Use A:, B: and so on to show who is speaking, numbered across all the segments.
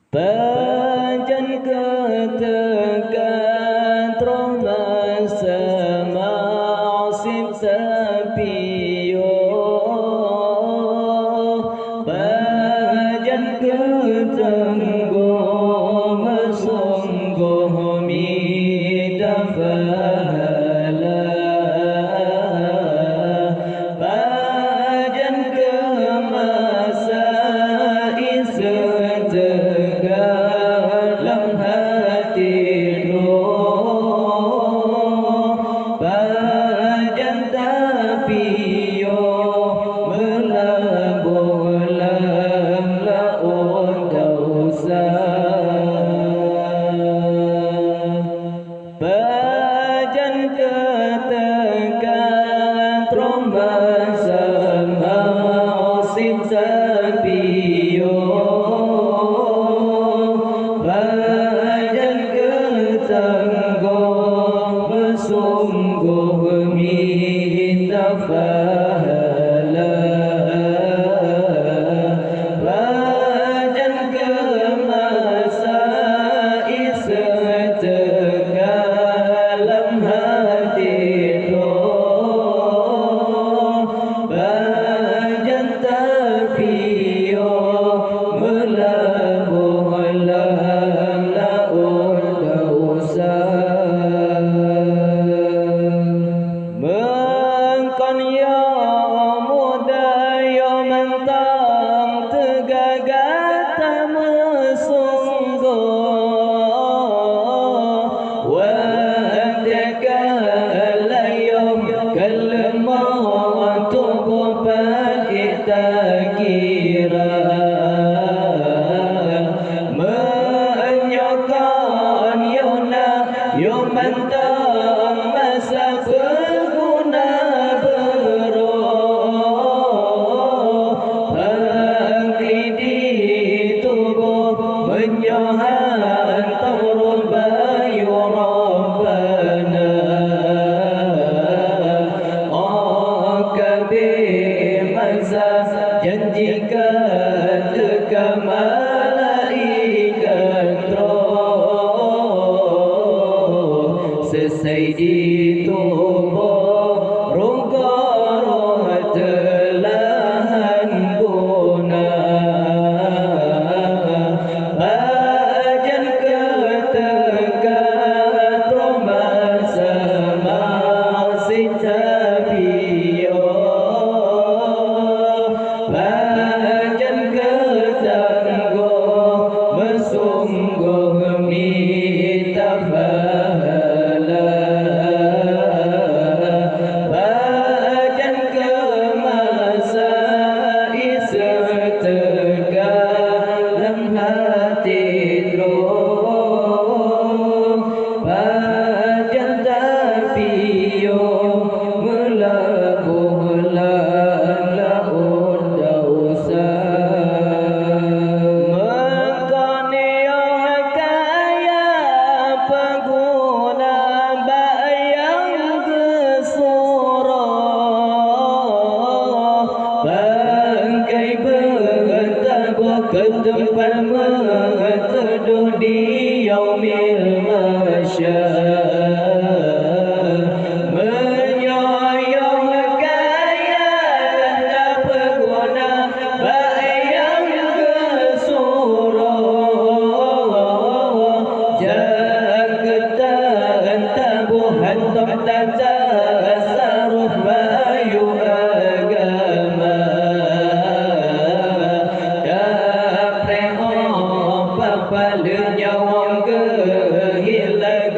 A: Panjang ketekan troma semasif sepiyo, panjang ketenggung mesungguh minta pahala, panjang kemasa dalam hati roh, panjang tapi yo melambung dalam laut dosa, panjang ketekan troma semasif sepiyo, panjang ketangguh bersungguh minta pahala, panjang kemasa setegalam hati roh, panjang tapi yo melambung dalam laut dosa, mengkon ya muda ya mentang tegagata mesungguh, wadaka layum kalemah tubuh kita kira, menyokan yona yo mentang masa berguna beroh, angki di tubuh menyohan turun bayu Rabbana, kabir masa janjikan dekat malaikat roh, selesai di tubuh rongga telahan guna, panjang ketekan troma semasif sepiyo, panjang ketangguh bersungguh minta pahala, panjang kemasa setegalam hati roh, panjang tapi yo melambung dalam laut dosa, mengkoni yo kaya pengguna bayang kesurah, bangkai bertabuh ke tempat menteduh di yaumil mahsyar, menyoyong kaya tanda pengguna bayang kesurah, jangketan tabuhan tata saruh bayu agama, dapre apa palenya wong kehilang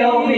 A: يوم